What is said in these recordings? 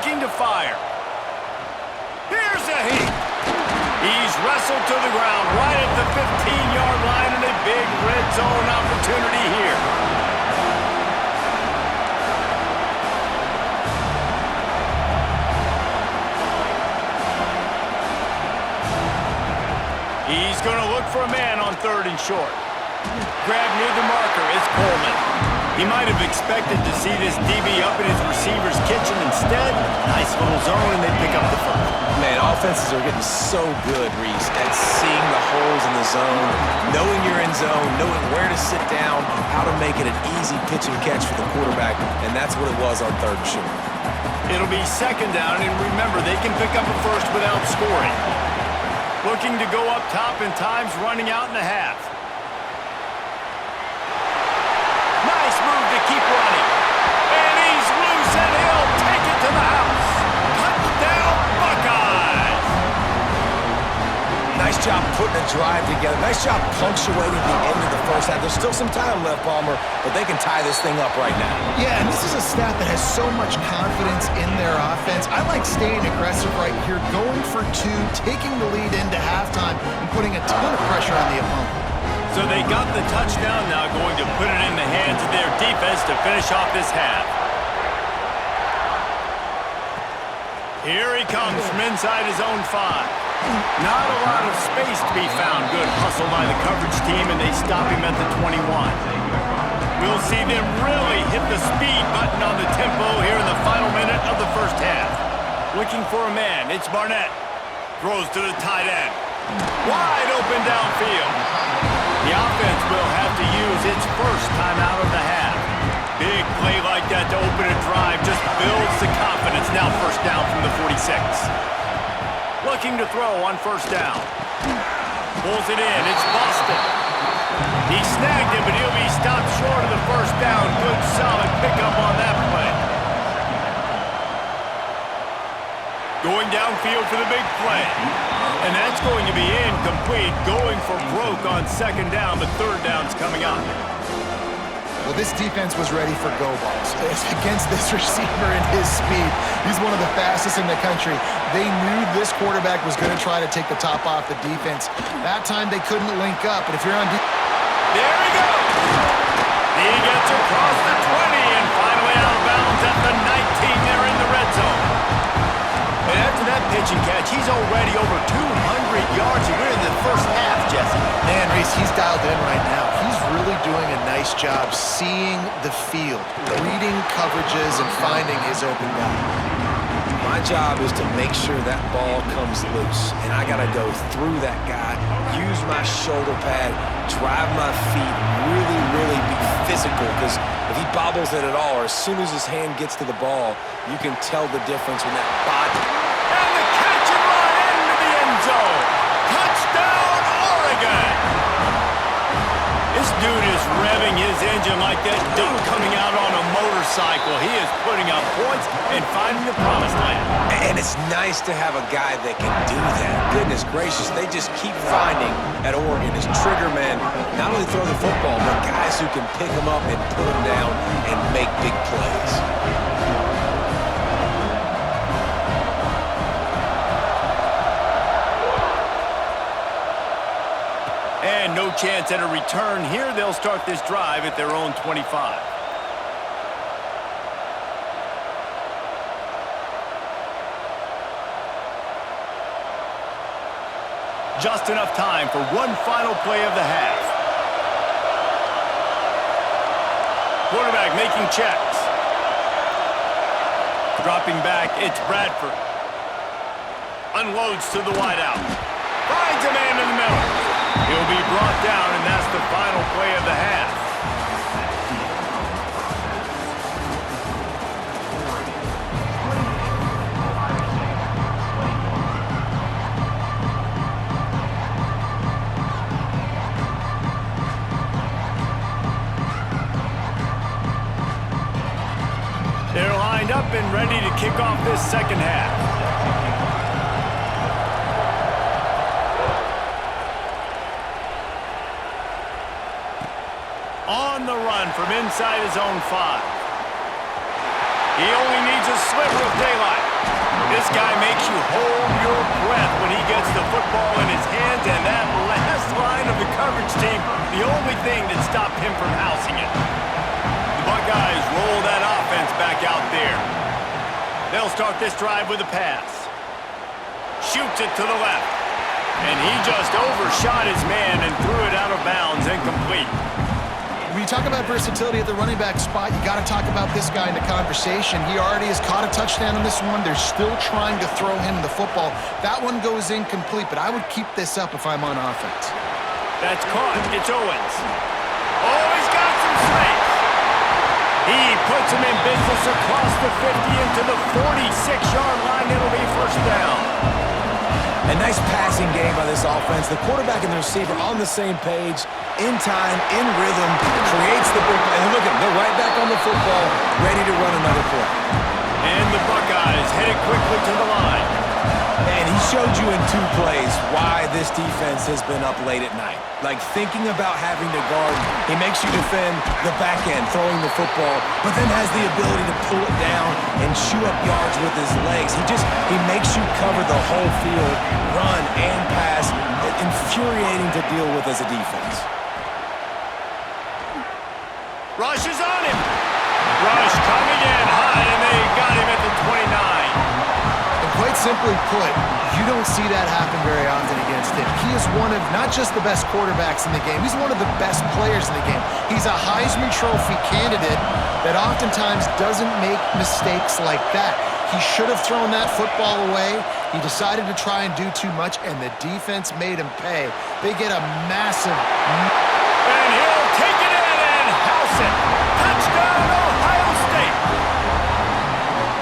looking to fire. Here's a heat. He's wrestled to the ground right at the 15-yard line and a big red zone opportunity here. He's going to look for a man on 3rd and short. Grab near the marker is Coleman. He might have expected to see this DB up in his receiver's kitchen. Instead, nice little zone, and they pick up the first. Man, offenses are getting so good, Reese, at seeing the holes in the zone, knowing you're in zone, knowing where to sit down, how to make it an easy pitch and catch for the quarterback, and that's what it was on 3rd and short. It'll be 2nd down, and remember, they can pick up a first without scoring. Looking to go up top, and time's running out in the half. Nice move to keep running. And he's loose, and he'll take it to the house. Touchdown, Buckeyes! Nice job putting a drive together. Nice job punctuating the end of the first half. There's still some time left, Palmer, but they can tie this thing up right now. Yeah, and this is a staff that has so much confidence in their offense. I like staying aggressive right here, going for 2, taking the lead into halftime, and putting a ton of pressure on the opponent. So they got the touchdown now, going to put it in the hands of their defense to finish off this half. Here he comes from inside his own 5. Not a lot of space to be found. Good hustle by the coverage team, and they stop him at the 21. We'll see them really hit the speed button on the tempo here in the final minute of the first half. Looking for a man, it's Barnett. Throws to the tight end. Wide open downfield. The offense will have to use its first timeout of the half. Big play like that to open a drive just builds the confidence. Now 1st down from the 46. Looking to throw on 1st down. Pulls it in. It's Boston. He snagged him, but he'll be stopped short of the 1st down. Good, solid pickup on that play. Going downfield for the big play. And that's going to be incomplete. Going for broke on 2nd down, but 3rd down's coming up. Well, this defense was ready for go balls. Against this receiver and his speed, he's one of the fastest in the country. They knew this quarterback was going to try to take the top off the defense. That time they couldn't link up, but if you're on there he goes! He gets across the 20 and finally out of bounds at the 19. They're in the red zone. And after that pitch and catch, he's already over 200 yards. We're in the first half, Jesse. Man, Reese, he's dialed in right now. He's really doing a nice job seeing the field, reading coverages, and finding his open guy. My job is to make sure that ball comes loose, and I got to go through that guy, use my shoulder pad, drive my feet, really be physical, because if he bobbles it at all, or as soon as his hand gets to the ball, you can tell the difference when that body... And the catch and run into the end zone. Touchdown, Oregon! This dude is revving his engine like that dude coming out on a motorcycle. He is putting up points and finding the promised land. And it's nice to have a guy that can do that. Goodness gracious, they just keep finding at Oregon as trigger men, not only throw the football, but guys who can pick them up and put them down and make big plays. And no chance at a return here. They'll start this drive at their own 25. Just enough time for one final play of the half. Quarterback making checks. Dropping back, it's Bradford. Unloads to the wideout. Finds a man in the middle. He'll be brought down, and that's the final play of the half. They're lined up and ready to kick off this 2nd half. On the run from inside his own 5. He only needs a sliver of daylight. This guy makes you hold your breath when he gets the football in his hands, and that last line of the coverage team, the only thing that stopped him from housing it. The Buckeyes roll that offense back out there. They'll start this drive with a pass. Shoots it to the left. And he just overshot his man and threw it out of bounds, incomplete. When you talk about versatility at the running back spot, you got to talk about this guy in the conversation. He already has caught a touchdown on this one. They're still trying to throw him the football. That one goes incomplete, but I would keep this up if I'm on offense. That's caught. It's Owens. Oh, he's got some space. He puts him in business across the 50 into the 46-yard line. It'll be first down. A nice passing game by this offense. The quarterback and the receiver on the same page, in time, in rhythm, creates the big play. And look at them, they're right back on the football, ready to run another play. And the Buckeyes headed quickly to the line. And he showed you in 2 plays why this defense has been up late at night. Like thinking about having to guard, he makes you defend the back end, throwing the football, but then has the ability to pull it down and chew up yards with his legs. He makes you cover the whole field, run and pass. Infuriating to deal with as a defense. Rush is on him. Rush coming in high, and they got him at the 29. Quite simply put, you don't see that happen very often against him. He is one of not just the best quarterbacks in the game, he's one of the best players in the game. He's a Heisman Trophy candidate that oftentimes doesn't make mistakes like that. He should have thrown that football away. He decided to try and do too much, and the defense made him pay. They get a massive... And he'll take it in and house it. Touchdown, Ohio State.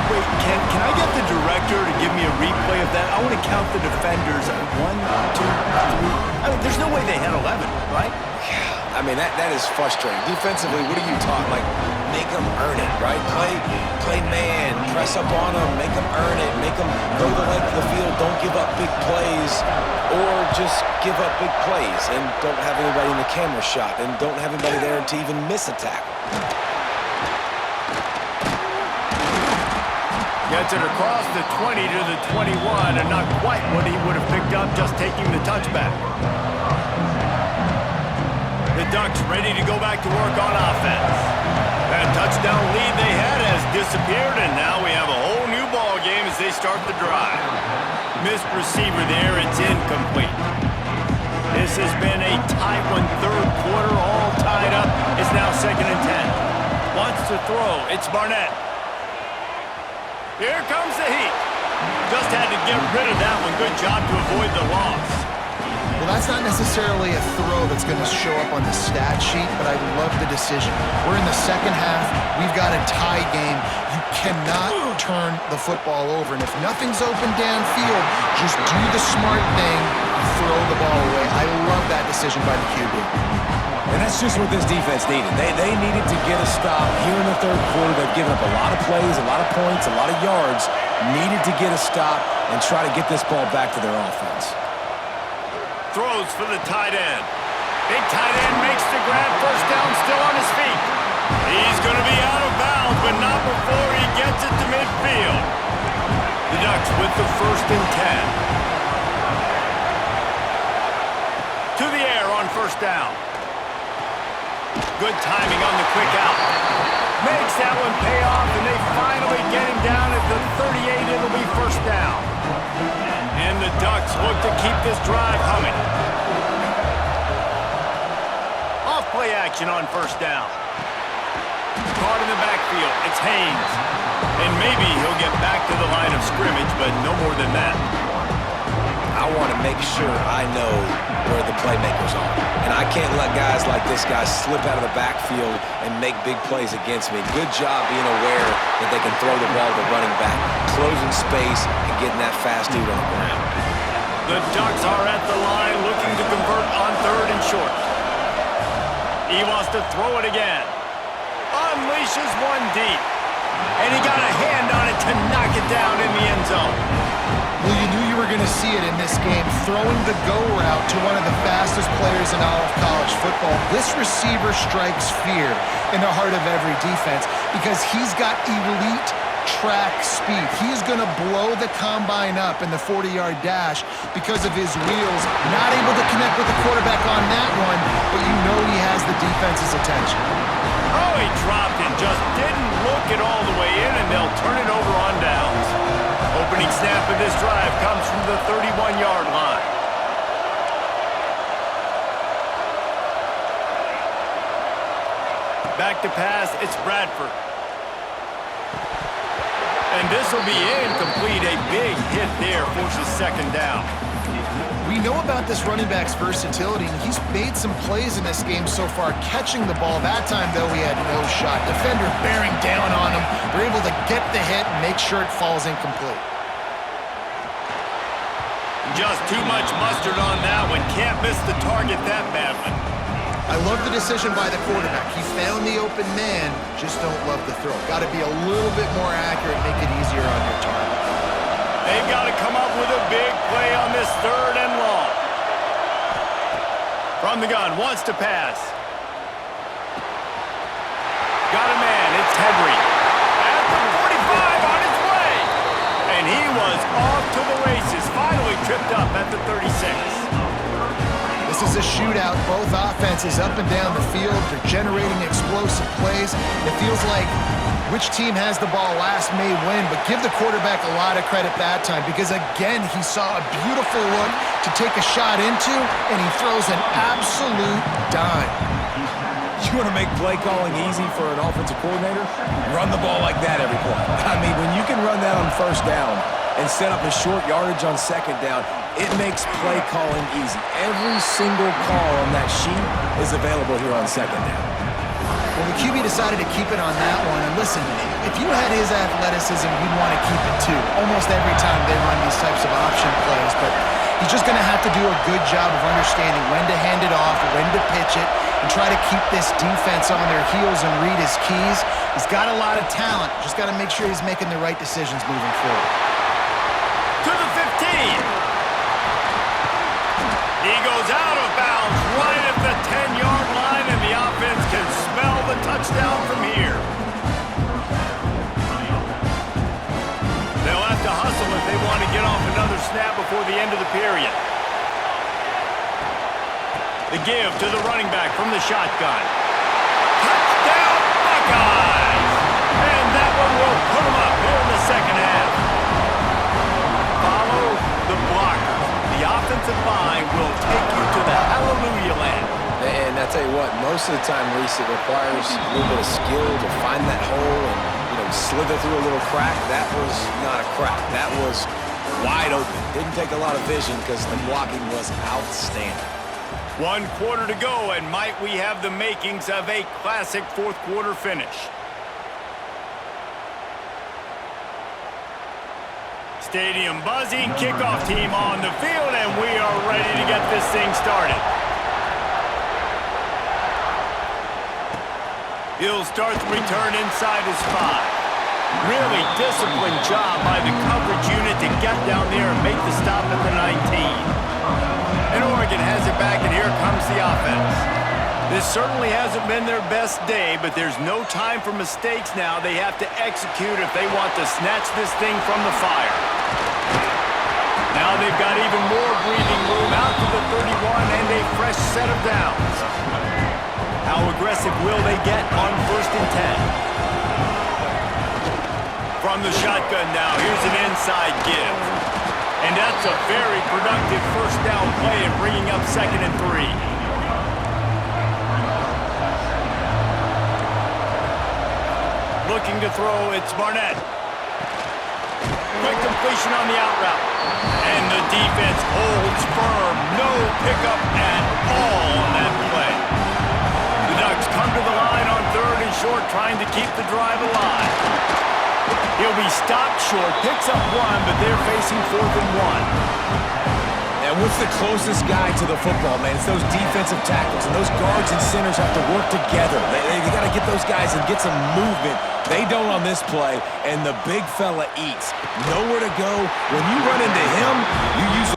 Wait, can I get the director to give me a replay of that? I want to count the defenders. 1, 2, 3. I mean, there's no way they had 11, right? Yeah, I mean, that is frustrating. Defensively, what are you taught? Like, make them earn it, right? Play man, press up on them, make them earn it, make them go the length of the field, don't give up big plays, or just give up big plays and don't have anybody in the camera shot and don't have anybody there to even miss a tackle. Gets it across the 20 to the 21, and not quite what he would have picked up just taking the touchback. The Ducks ready to go back to work on offense. That touchdown lead they had has disappeared, and now we have a whole new ball game as they start the drive. Missed receiver there, it's incomplete. This has been a tight one, third quarter, all tied up. It's now 2nd and 10. Wants to throw, it's Barnett. Here comes the heat. Just had to get rid of that one. Good job to avoid the loss. Well, that's not necessarily a throw that's going to show up on the stat sheet, but I love the decision. We're in the second half. We've got a tie game. You cannot turn the football over. And if nothing's open downfield, just do the smart thing, throw the ball away. I love that decision by the QB. And that's just what this defense needed. They needed to get a stop here in the third quarter. They've given up a lot of plays, a lot of points, a lot of yards. Needed to get a stop and try to get this ball back to their offense. Throws for the tight end. Big tight end makes the grab. First down, still on his feet. He's going to be out of bounds, but not before he gets it to midfield. The Ducks with the 1st and 10. To the air on first down. Good timing on the quick out. Makes that one pay off, and they finally get him down at the 38. It'll be first down. And the Ducks look to keep this drive humming. Off play action on first down. Caught in the backfield. It's Haynes. And maybe he'll get back to the line of scrimmage, but no more than that. I want to make sure I know where the playmakers are. And I can't let guys like this guy slip out of the backfield and make big plays against me. Good job being aware that they can throw the ball to the running back, closing space and getting that fast dude on the ground. The Ducks are at the line looking to convert on 3rd and short. He wants to throw it again. Unleashes one deep. And he got a hand on it to knock it down in the end zone. Well, you knew you were going to see it in this game, throwing the go route to one of the fastest players in all of college football. This receiver strikes fear in the heart of every defense because he's got elite track speed. He is going to blow the combine up in the 40-yard dash because of his wheels. Not able to connect with the quarterback on that one, but you know he has the defense's attention. Oh, he dropped it. Just didn't look it all the way in, and they'll turn it over on downs. Opening snap of this drive comes from the 31-yard line. Back to pass, it's Bradford. And this will be incomplete. A big hit there, forces second down. We know about this running back's versatility, and he's made some plays in this game so far, catching the ball. That time, though, he had no shot. Defender bearing down on him. They're able to get the hit and make sure it falls incomplete. Just too much mustard on that one. Can't miss the target that badly. I love the decision by the quarterback. He found the open man, just don't love the throw. Got to be a little bit more accurate, make it easier on your target. They've got to come up with a big play on this 3rd and long. From the gun, wants to pass. Got a man, it's Henry. At the 45 on his way. And he was off to the races, finally tripped up at the 36. This is a shootout. Both offenses up and down the field. They're generating explosive plays. It feels like which team has the ball last may win, but give the quarterback a lot of credit that time because, again, he saw a beautiful look to take a shot into, and he throws an absolute dime. You want to make play calling easy for an offensive coordinator? Run the ball like that every play. I mean, when you can run that on 1st down and set up a short yardage on 2nd down, it makes play calling easy. Every single call on that sheet is available here on 2nd down. Well, the QB decided to keep it on that one. And listen, if you had his athleticism, you'd want to keep it too. Almost every time they run these types of option plays. But he's just going to have to do a good job of understanding when to hand it off, when to pitch it, and try to keep this defense on their heels and read his keys. He's got a lot of talent. Just got to make sure he's making the right decisions moving forward. To the 15. He goes out of bounds right at the 10-yard line, and the offense can smell the touchdown from here. They'll have to hustle if they want to get off another snap before the end of the period. The give to the running back from the shotgun. Touchdown, Buckeyes! And that one will put them up here in the 2nd half. Follow the blocker. The offensive line will take you to the hallelujah land. And I tell you what, most of the time, Reese, it requires a little bit of skill to find that hole and, slither through a little crack. That was not a crack. That was wide open. Didn't take a lot of vision because the blocking was outstanding. 1 quarter to go, and might we have the makings of a classic 4th quarter finish. Stadium buzzing, kickoff team on the field, and we are ready to get this thing started. He'll start the return inside his 5. Really disciplined job by the coverage unit to get down there and make the stop at the 19. And Oregon has it back, and here comes the offense. This certainly hasn't been their best day, but there's no time for mistakes now. They have to execute if they want to snatch this thing from the fire. Now they've got even more breathing room out to the 31 and a fresh set of downs. How aggressive will they get on 1st and 10? From the shotgun now, here's an inside give. And that's a very productive 1st down play and bringing up 2nd and 3. Looking to throw, it's Barnett. Quick completion on the out route. And the defense holds firm. No pickup at all on that play. The Ducks come to the line on 3rd and short, trying to keep the drive alive. He'll be stopped short, picks up 1, but they're facing 4th and 1. And what's the closest guy to the football, man? It's those defensive tackles, and those guards and centers have to work together. They got to get those guys and get some movement. They don't on this play, and the big fella eats. Nowhere to go. When you run into him, you use